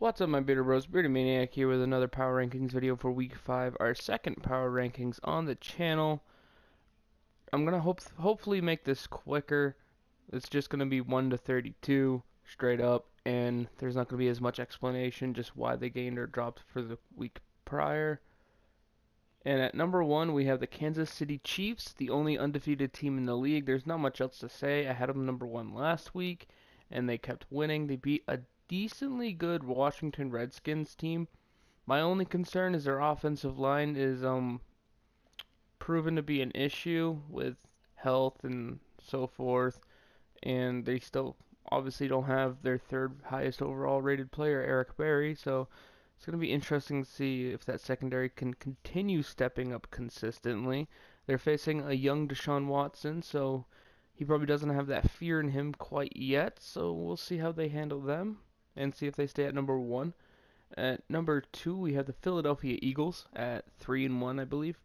What's up, my Bearded Bros? Bearded Maniac here with another Power Rankings video for Week 5, our second Power Rankings on the channel. I'm gonna hopefully make this quicker. It's just gonna be 1 to 32 straight up, and there's not gonna be as much explanation just why they gained or dropped for the week prior. And at number 1, we have the Kansas City Chiefs, the only undefeated team in the league. There's not much else to say. I had them number 1 last week, and they kept winning. They beat a decently good Washington Redskins team. My only concern is their offensive line is proven to be an issue with health and so forth, and they still obviously don't have their third highest overall rated player, Eric Berry, so it's going to be interesting to see if that secondary can continue stepping up consistently. They're facing a young Deshaun Watson, so he probably doesn't have that fear in him quite yet, so we'll see how they handle them and see if they stay at number 1. At number 2, we have the Philadelphia Eagles at 3-1, I believe.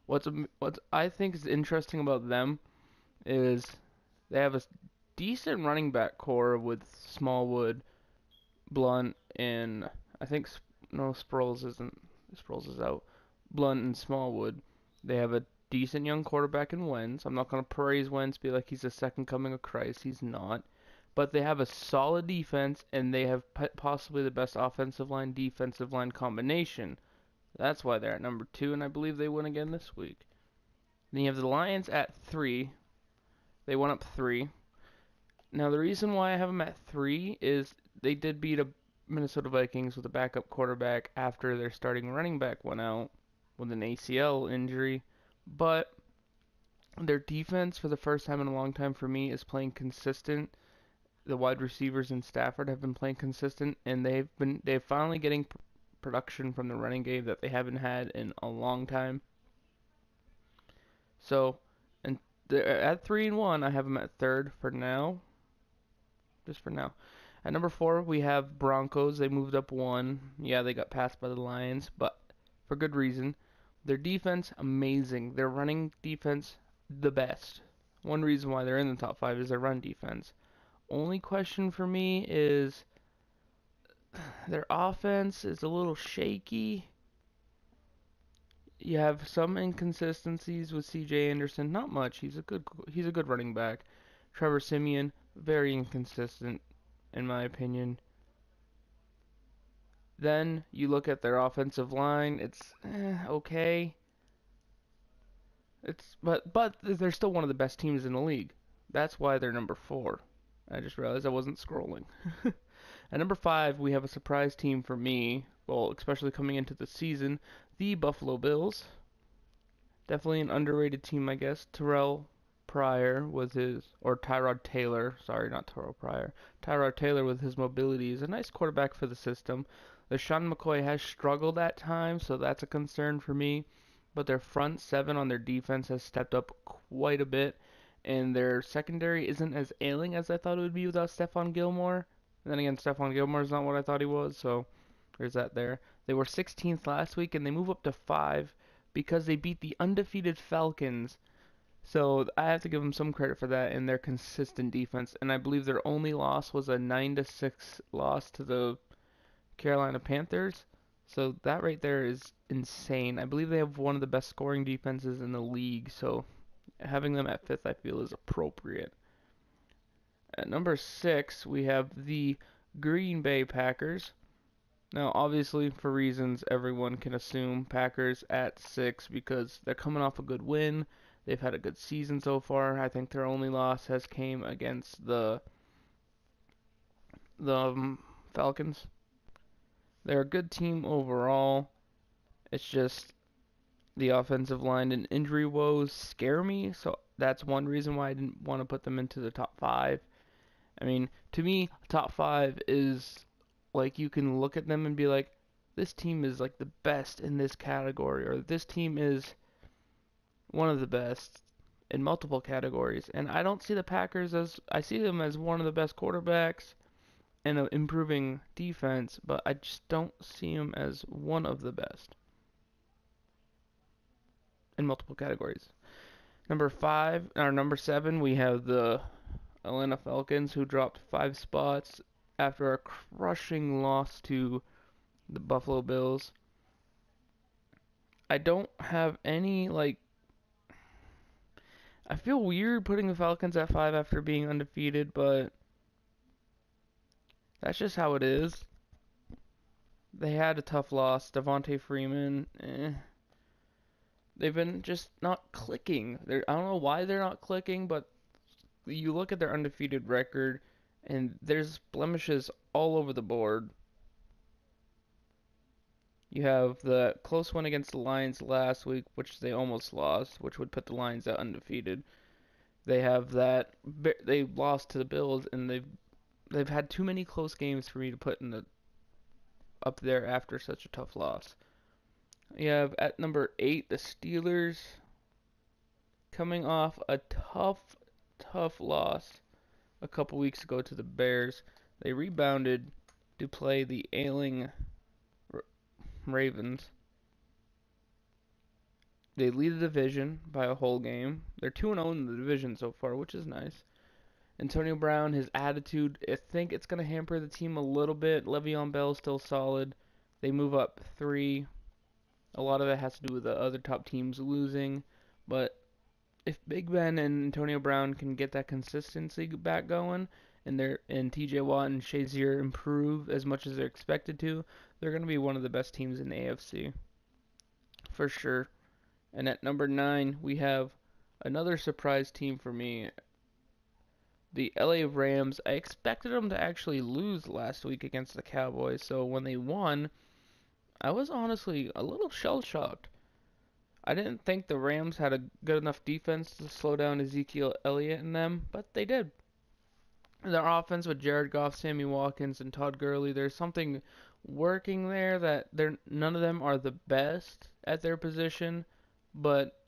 What's I think is interesting about them is they have a decent running back core with Smallwood, Blunt, and I think no Sproles isn't. Sproles is out. Blunt and Smallwood. They have a decent young quarterback in Wentz. I'm not gonna praise Wentz, be like he's the second coming of Christ. He's not. But they have a solid defense, and they have possibly the best offensive line defensive line combination. That's why they're at number 2, and I believe they win again this week. Then you have the Lions at 3. They went up 3. Now the reason why I have them at 3 is they did beat a Minnesota Vikings with a backup quarterback after their starting running back went out with an ACL injury, but their defense for the first time in a long time for me is playing consistent. The wide receivers in Stafford have been playing consistent, and they've finally getting production from the running game that they haven't had in a long time. So, and they're at 3-1, I have them at third for now. Just for now. At number 4, we have Broncos. They moved up 1. Yeah, they got passed by the Lions, but for good reason. Their defense, amazing. Their running defense, the best. One reason why they're in the top 5 is their run defense. Only question for me is their offense is a little shaky. You have some inconsistencies with C.J. Anderson, not much. He's a good running back. Trevor Siemian, very inconsistent in my opinion. Then you look at their offensive line, it's okay. But they're still one of the best teams in the league. That's why they're number 4. I just realized I wasn't scrolling. At number 5, we have a surprise team for me, well, especially coming into the season, the Buffalo Bills. Definitely an underrated team, I guess. Tyrod Taylor, sorry, not Terrell Pryor. Tyrod Taylor with his mobility is a nice quarterback for the system. LeSean McCoy has struggled at times, so that's a concern for me. But their front 7 on their defense has stepped up quite a bit, and their secondary isn't as ailing as I thought it would be without Stephon Gilmore. And then again, Stephon Gilmore is not what I thought he was, so there's that there. They were 16th last week, and they move up to 5 because they beat the undefeated Falcons. So I have to give them some credit for that and their consistent defense. And I believe their only loss was a 9-6 loss to the Carolina Panthers. So that right there is insane. I believe they have one of the best scoring defenses in the league. So having them at 5th I feel is appropriate. At number 6, we have the Green Bay Packers. Now, obviously, for reasons everyone can assume, Packers at 6 because they're coming off a good win. They've had a good season so far. I think their only loss has came against the Falcons. They're a good team overall. It's just the offensive line and injury woes scare me, so that's one reason why I didn't want to put them into the top 5. I mean, to me, top 5 is like you can look at them and be like, this team is like the best in this category, or this team is one of the best in multiple categories. And I don't see the Packers I see them as one of the best quarterbacks and an improving defense, but I just don't see them as one of the best in multiple categories. Number 7, we have the Atlanta Falcons, who dropped 5 spots. after a crushing loss to the Buffalo Bills. I don't have any, like, I feel weird putting the Falcons at 5 after being undefeated, but that's just how it is. They had a tough loss. Devontae Freeman, they've been just not clicking. I don't know why they're not clicking, but you look at their undefeated record, and there's blemishes all over the board. You have the close one against the Lions last week, which they almost lost, which would put the Lions at undefeated. They have that they lost to the Bills, and they've had too many close games for me to put in the up there after such a tough loss. You have at number 8 the Steelers, coming off a tough loss a couple weeks ago to the Bears. They rebounded to play the ailing Ravens. They lead the division by a whole game. They're 2-0 in the division so far, which is nice. Antonio Brown, his attitude, I think it's going to hamper the team a little bit. Le'Veon Bell's still solid. They move up 3. A lot of it has to do with the other top teams losing. But if Big Ben and Antonio Brown can get that consistency back going, and TJ Watt and Shazier improve as much as they're expected to, they're going to be one of the best teams in the AFC. For sure. And at number 9, we have another surprise team for me. The LA Rams. I expected them to actually lose last week against the Cowboys, so when they won, I was honestly a little shell-shocked. I didn't think the Rams had a good enough defense to slow down Ezekiel Elliott and them, but they did. Their offense with Jared Goff, Sammy Watkins, and Todd Gurley, there's something working there that none of them are the best at their position, but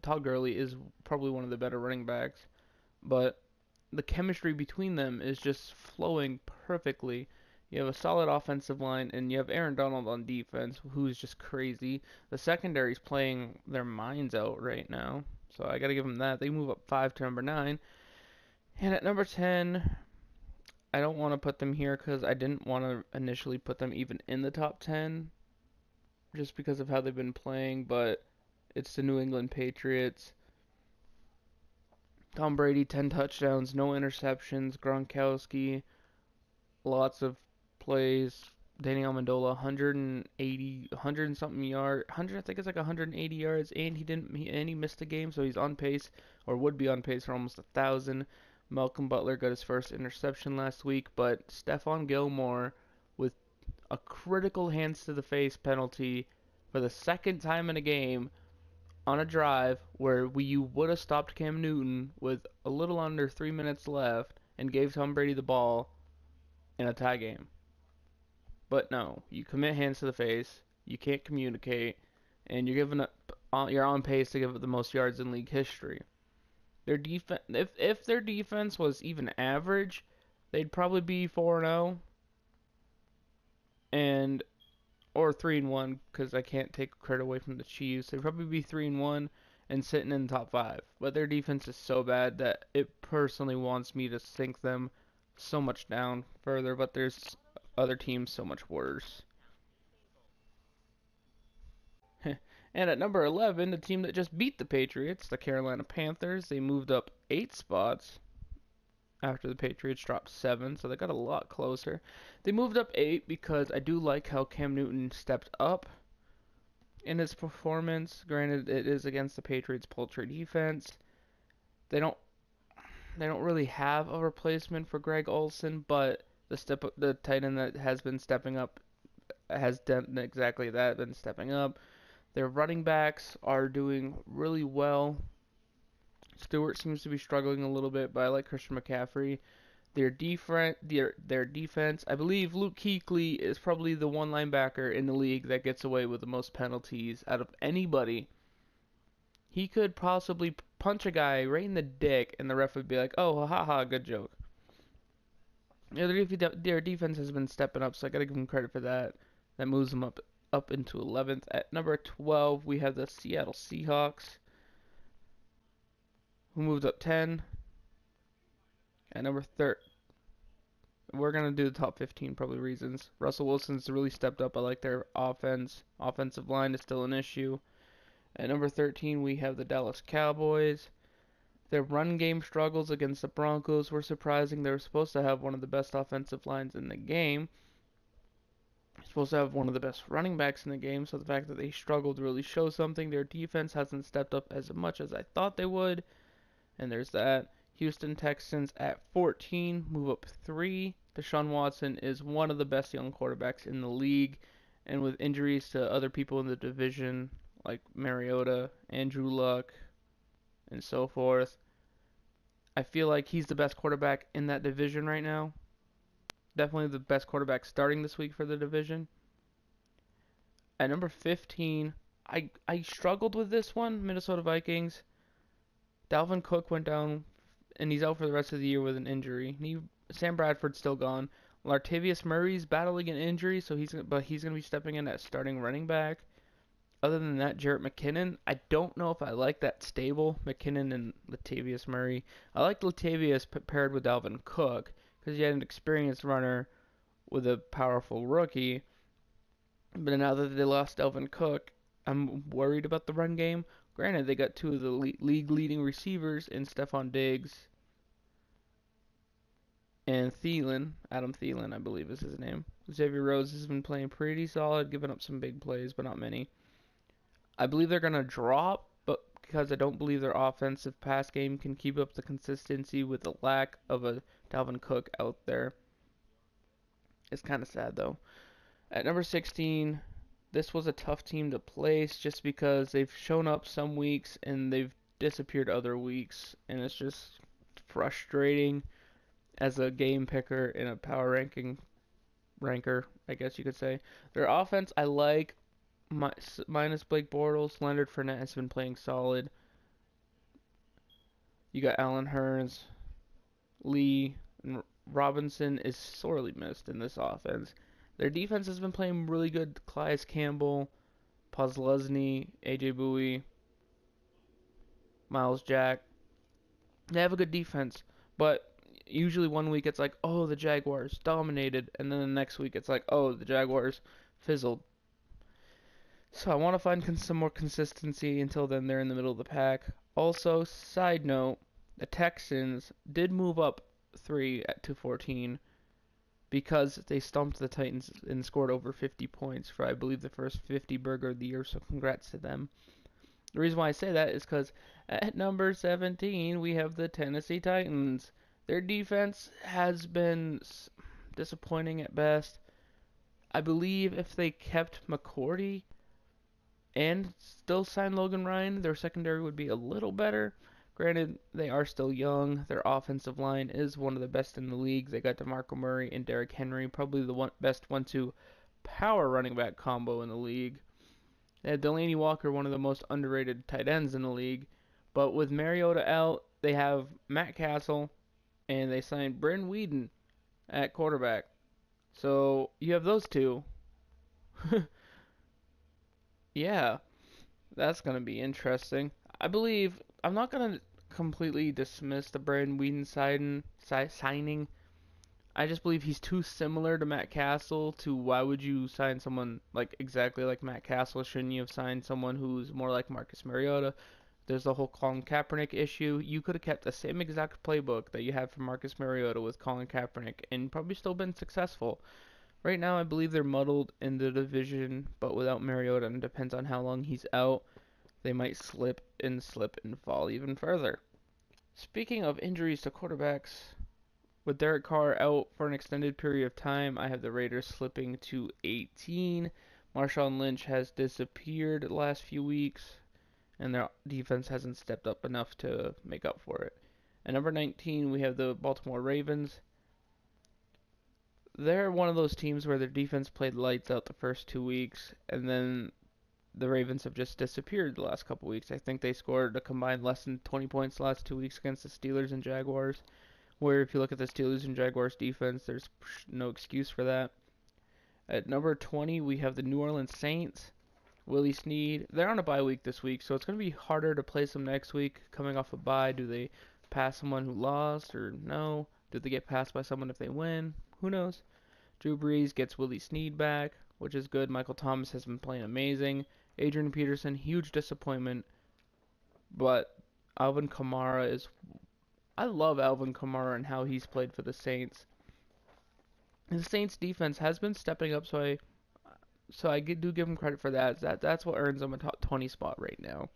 Todd Gurley is probably one of the better running backs. But the chemistry between them is just flowing perfectly. You have a solid offensive line, and you have Aaron Donald on defense, who's just crazy. The secondary's playing their minds out right now, so I gotta give them that. They move up 5 to number 9. And at number 10, I don't want to put them here because I didn't want to initially put them even in the top 10, just because of how they've been playing, but it's the New England Patriots. Tom Brady, 10 touchdowns, no interceptions. Gronkowski, lots of plays. Danny Amendola, 100 and something yards. I think it's like 180 yards, and he missed a game, so he's on pace, or would be on pace for almost 1,000. Malcolm Butler got his first interception last week, but Stephon Gilmore with a critical hands to the face penalty for the second time in a game on a drive where you would have stopped Cam Newton with a little under 3 minutes left and gave Tom Brady the ball in a tie game. But no, you commit hands to the face, you can't communicate, and you're on pace to give up the most yards in league history. Their defense, if their defense was even average, they'd probably be 4-0 or 3-1, because I can't take credit away from the Chiefs. They'd probably be 3-1 and sitting in the top 5. But their defense is so bad that it personally wants me to sink them so much down further. But there's other teams so much worse. And at number 11, the team that just beat the Patriots, the Carolina Panthers, they moved up 8 spots after the Patriots dropped 7, so they got a lot closer. They moved up 8 because I do like how Cam Newton stepped up in his performance. Granted, it is against the Patriots' paltry defense. They don't really have a replacement for Greg Olsen, but the tight end that has been stepping up has done exactly that, been stepping up. Their running backs are doing really well. Stewart seems to be struggling a little bit, but I like Christian McCaffrey. Their defense, I believe Luke Kuechly is probably the one linebacker in the league that gets away with the most penalties out of anybody. He could possibly punch a guy right in the dick, and the ref would be like, "Oh, haha, good joke." Yeah, their defense has been stepping up, so I gotta give them credit for that. That moves them up into 11th. At number 12, we have the Seattle Seahawks, who moved up 10. At number 13, we're gonna do the top 15 probably reasons. Russell Wilson's really stepped up. I like their offense. Offensive line is still an issue. At number 13, we have the Dallas Cowboys. Their run game struggles against the Broncos were surprising. They were supposed to have one of the best offensive lines in the game. They're supposed to have one of the best running backs in the game, so the fact that they struggled really shows something. Their defense hasn't stepped up as much as I thought they would, and there's that. Houston Texans at 14, move up 3. Deshaun Watson is one of the best young quarterbacks in the league, and with injuries to other people in the division, like Mariota, Andrew Luck, and so forth, I feel like he's the best quarterback in that division right now. Definitely the best quarterback starting this week for the division. At number 15, I struggled with this one, Minnesota Vikings. Dalvin Cook went down, and he's out for the rest of the year with an injury. Sam Bradford's still gone. Latavius Murray's battling an injury, so he's going to be stepping in at starting running back. Other than that, Jarrett McKinnon, I don't know if I like that stable, McKinnon and Latavius Murray. I like Latavius paired with Dalvin Cook because he had an experienced runner with a powerful rookie. But now that they lost Dalvin Cook, I'm worried about the run game. Granted, they got two of the league-leading receivers in Stephon Diggs and Thielen. Adam Thielen, I believe is his name. Xavier Rhodes has been playing pretty solid, giving up some big plays, but not many. I believe they're going to drop, but because I don't believe their offensive pass game can keep up the consistency with the lack of a Dalvin Cook out there. It's kind of sad, though. At number 16, this was a tough team to place just because they've shown up some weeks and they've disappeared other weeks, and it's just frustrating as a game picker in a power ranker, I guess you could say. Their offense, I like, minus Blake Bortles. Leonard Fournette has been playing solid. You got Allen Hurns, Lee, and Robinson is sorely missed in this offense. Their defense has been playing really good. Calais Campbell, Posluszny, AJ Bowie, Miles Jack. They have a good defense, but usually one week it's like, oh, the Jaguars dominated, and then the next week it's like, oh, the Jaguars fizzled. So I want to find some more consistency. Until then, they're in the middle of the pack. Also, side note, the Texans did move up 3 to 14 because they stumped the Titans and scored over 50 points for, I believe, the first 50 burger of the year, so congrats to them. The reason why I say that is because at number 17, we have the Tennessee Titans. Their defense has been disappointing at best. I believe if they kept McCourty and still signed Logan Ryan, their secondary would be a little better. Granted, they are still young. Their offensive line is one of the best in the league. They got DeMarco Murray and Derrick Henry, probably the best 1-2 power running back combo in the league. They had Delaney Walker, one of the most underrated tight ends in the league. But with Mariota out, they have Matt Castle, and they signed Bryn Whedon at quarterback. So you have those two. Yeah, that's going to be interesting. I believe I'm not going to completely dismiss the Brandon Whedon signing. I just believe he's too similar to Matt Castle to why would you sign someone like exactly like Matt Castle? Shouldn't you have signed someone who's more like Marcus Mariota? There's the whole Colin Kaepernick issue. You could have kept the same exact playbook that you had for Marcus Mariota with Colin Kaepernick and probably still been successful. Right now, I believe they're muddled in the division, but without Mariota, and it depends on how long he's out, they might slip and fall even further. Speaking of injuries to quarterbacks, with Derek Carr out for an extended period of time, I have the Raiders slipping to 18. Marshawn Lynch has disappeared the last few weeks, and their defense hasn't stepped up enough to make up for it. At number 19, we have the Baltimore Ravens. They're one of those teams where their defense played lights out the first 2 weeks, and then the Ravens have just disappeared the last couple weeks. I think they scored a combined less than 20 points the last 2 weeks against the Steelers and Jaguars, where if you look at the Steelers and Jaguars defense, there's no excuse for that. At number 20, we have the New Orleans Saints. Willie Snead. They're on a bye week this week, so it's going to be harder to place them next week. Coming off a bye, do they pass someone who lost or no? Do they get passed by someone if they win? who knows? Drew Brees gets Willie Snead back, which is good. Michael Thomas has been playing amazing. Adrian Peterson, huge disappointment. But Alvin Kamara is. I love Alvin Kamara and how he's played for the Saints. The Saints defense has been stepping up, so I do give him credit for that. That's what earns him a top 20 spot right now.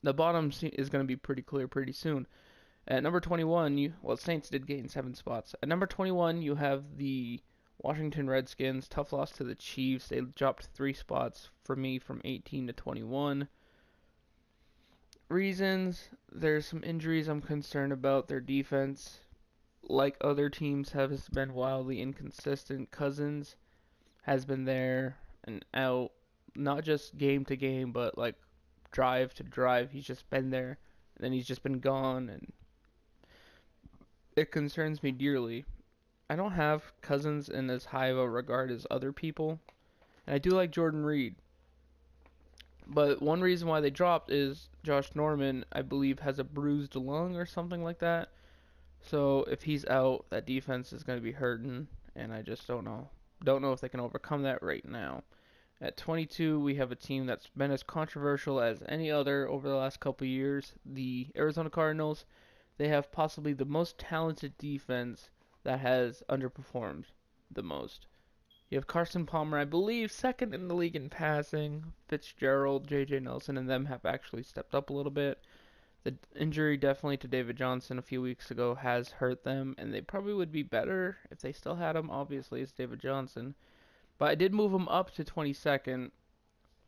The bottom is going to be pretty clear pretty soon. At number 21, Saints did gain 7 spots. At number 21, you have the Washington Redskins. Tough loss to the Chiefs. They dropped 3 spots for me from 18 to 21. Reasons, there's some injuries I'm concerned about. Their defense, like other teams, has been wildly inconsistent. Cousins has been there and out, not just game to game, but like drive to drive. He's just been there, and then he's just been gone, and it concerns me dearly. I don't have Cousins in as high of a regard as other people, and I do like Jordan Reed. But one reason why they dropped is Josh Norman, I believe, has a bruised lung or something like that. So if he's out, that defense is going to be hurting, and I just don't know. Don't know if they can overcome that right now. At 22, we have a team that's been as controversial as any other over the last couple of years. The Arizona Cardinals, they have possibly the most talented defense that has underperformed the most. You have Carson Palmer, I believe, second in the league in passing. Fitzgerald, J.J. Nelson, and them have actually stepped up a little bit. The injury definitely to David Johnson a few weeks ago has hurt them, and they probably would be better if they still had him. Obviously, it's David Johnson. But I did move him up to 22nd,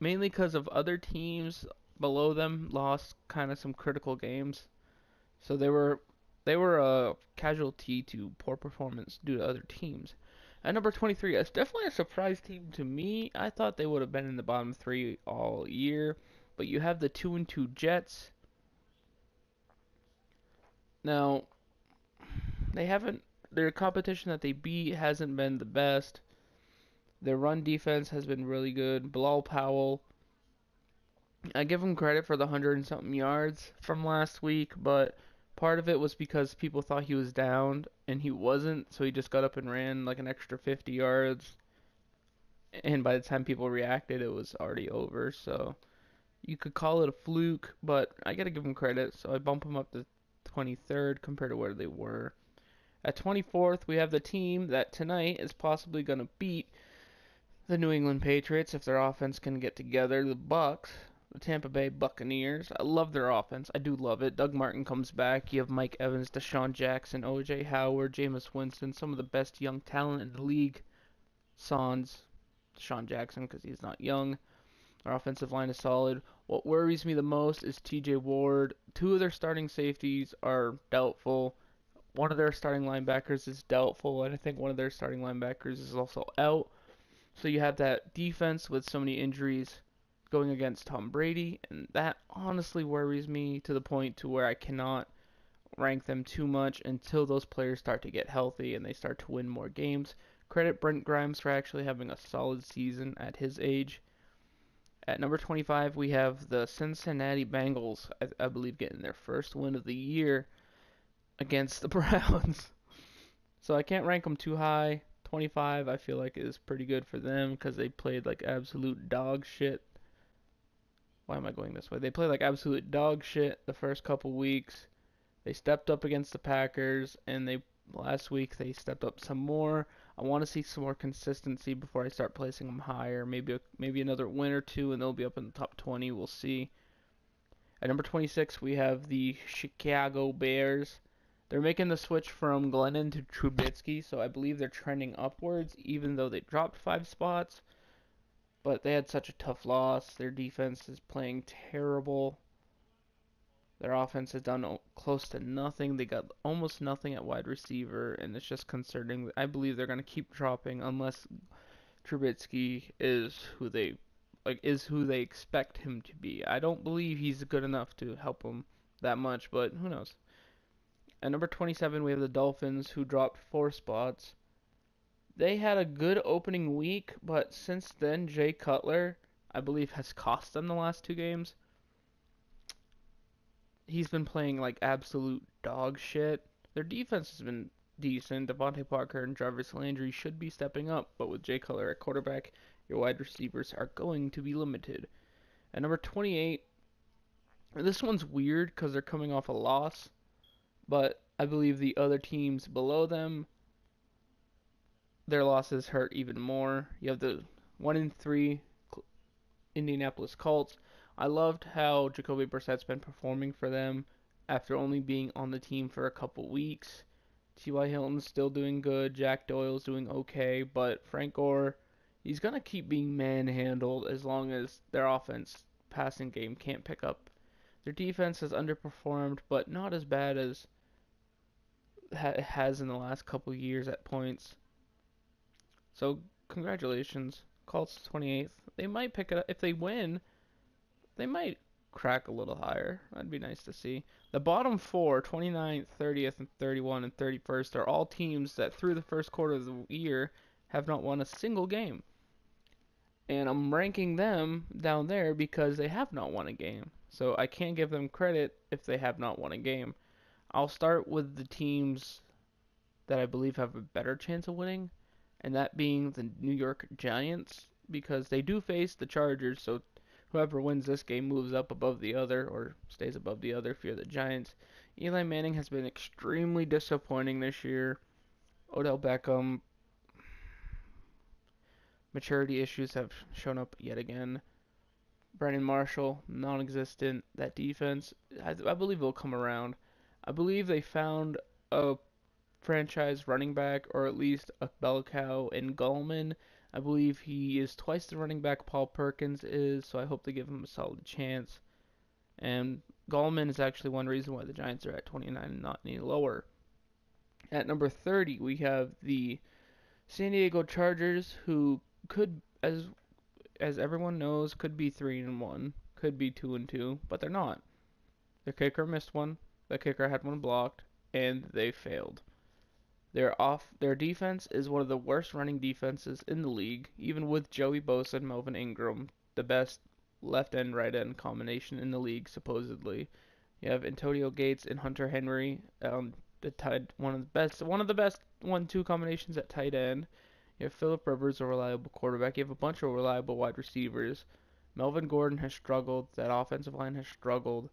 mainly because of other teams below them lost kind of some critical games. So they were a casualty to poor performance due to other teams. At number 23, it's definitely a surprise team to me. I thought they would have been in the bottom 3 all year, but you have the 2-2 Jets. Now, their competition that they beat hasn't been the best. Their run defense has been really good. Bilal Powell, I give him credit for the 100 and something yards from last week, but part of it was because people thought he was down, and he wasn't, so he just got up and ran like an extra 50 yards. And by the time people reacted, it was already over, so you could call it a fluke, but I gotta give him credit, so I bump him up to 23rd compared to where they were. At 24th, we have the team that tonight is possibly going to beat the New England Patriots if their offense can get together. The Bucks, the Tampa Bay Buccaneers. I love their offense. I do love it. Doug Martin comes back. You have Mike Evans, Deshaun Jackson, O.J. Howard, Jameis Winston, some of the best young talent in the league. Sans Deshaun Jackson because he's not young. Our offensive line is solid. What worries me the most is T.J. Ward. 2 of their starting safeties are doubtful. One of their starting linebackers is doubtful, and I think one of their starting linebackers is also out. So you have that defense with so many injuries going against Tom Brady, and that honestly worries me to the point to where I cannot rank them too much until those players start to get healthy and they start to win more games. Credit Brent Grimes for actually having a solid season at his age. At number 25, we have the Cincinnati Bengals, I believe, getting their first win of the year against the Browns. So I can't rank them too high. 25, I feel like, is pretty good for them because they played like absolute dog shit. Why am I going this way? They played like absolute dog shit the first couple weeks. They stepped up against the Packers, and last week they stepped up some more. I want to see some more consistency before I start placing them higher. Maybe another win or two, and they'll be up in the top 20. We'll see. At number 26, we have the Chicago Bears. They're making the switch from Glennon to Trubisky, so I believe they're trending upwards, even though they dropped 5 spots. But they had such a tough loss. Their defense is playing terrible. Their offense has done close to nothing. They got almost nothing at wide receiver, and it's just concerning. I believe they're going to keep dropping unless Trubisky is who they expect him to be. I don't believe he's good enough to help them that much, but who knows. At number 27, we have the Dolphins, who dropped 4 spots. They had a good opening week, but since then, Jay Cutler, I believe, has cost them the last 2 games. He's been playing like absolute dog shit. Their defense has been decent. Devontae Parker and Jarvis Landry should be stepping up, but with Jay Cutler at quarterback, your wide receivers are going to be limited. At number 28, this one's weird because they're coming off a loss, but I believe the other teams below them, their losses hurt even more. You have the 1-3 Indianapolis Colts. I loved how Jacoby Brissett's been performing for them after only being on the team for a couple weeks. T.Y. Hilton's still doing good. Jack Doyle's doing okay, but Frank Gore, he's going to keep being manhandled as long as their offense passing game can't pick up. Their defense has underperformed, but not as bad as it has in the last couple years at points. So, congratulations. Colts 28th. They might pick it up. If they win, they might crack a little higher. That'd be nice to see. The bottom four, 29th, 30th, and 31 and 31st, are all teams that through the first quarter of the year have not won a single game. And I'm ranking them down there because they have not won a game. So I can't give them credit if they have not won a game. I'll start with the teams that I believe have a better chance of winning, and that being the New York Giants, because they do face the Chargers, so whoever wins this game moves up above the other, or stays above the other if you're the Giants. Eli Manning has been extremely disappointing this year. Odell Beckham, maturity issues have shown up yet again. Brandon Marshall, non-existent. That defense, I believe will come around. I believe they found a franchise running back, or at least a bell cow in Gallman. I believe he is twice the running back Paul Perkins is, so I hope they give him a solid chance. And Gallman is actually one reason why the Giants are at 29 and not any lower. At number 30, we have the San Diego Chargers, who could, as everyone knows, could be 3-1, could be 2-2, but they're not. Their kicker missed one. The kicker had one blocked, and they failed. Their defense is one of the worst running defenses in the league, even with Joey Bosa and Melvin Ingram, the best left end right end combination in the league supposedly. You have Antonio Gates and Hunter Henry, one of the best 1-2 combinations at tight end. You have Phillip Rivers, a reliable quarterback. You have a bunch of reliable wide receivers. Melvin Gordon has struggled. That offensive line has struggled.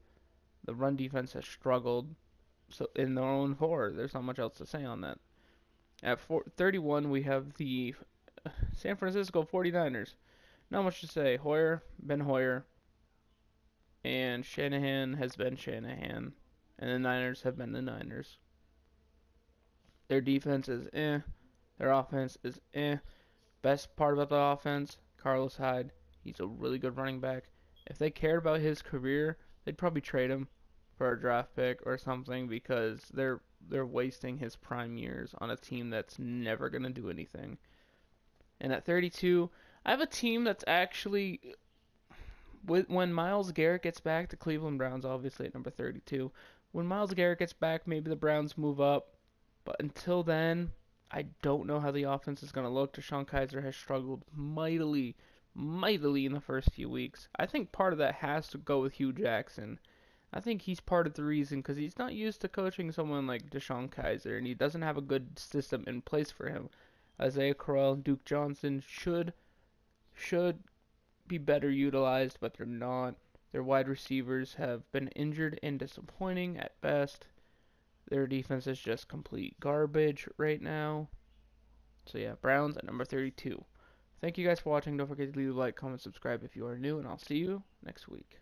The run defense has struggled. So in their own four, there's not much else to say on that. At 31, we have the San Francisco 49ers. Not much to say. Hoyer, Ben Hoyer, and Shanahan has been Shanahan, and the Niners have been the Niners. Their defense is eh. Their offense is eh. Best part about the offense, Carlos Hyde. He's a really good running back. If they cared about his career, they'd probably trade him for a draft pick or something, because they're wasting his prime years on a team that's never going to do anything. And at 32, I have a team that's actually, when Myles Garrett gets back, the Cleveland Browns obviously at number 32. When Myles Garrett gets back, maybe the Browns move up. But until then, I don't know how the offense is going to look. DeShone Kizer has struggled mightily in the first few weeks. I think part of that has to go with Hugh Jackson. I think he's part of the reason, because he's not used to coaching someone like DeShone Kizer, and he doesn't have a good system in place for him. Isaiah Crowell and Duke Johnson should be better utilized, but they're not. Their wide receivers have been injured and disappointing at best. Their defense is just complete garbage right now. So yeah, Browns at number 32. Thank you guys for watching. Don't forget to leave a like, comment, subscribe if you are new, and I'll see you next week.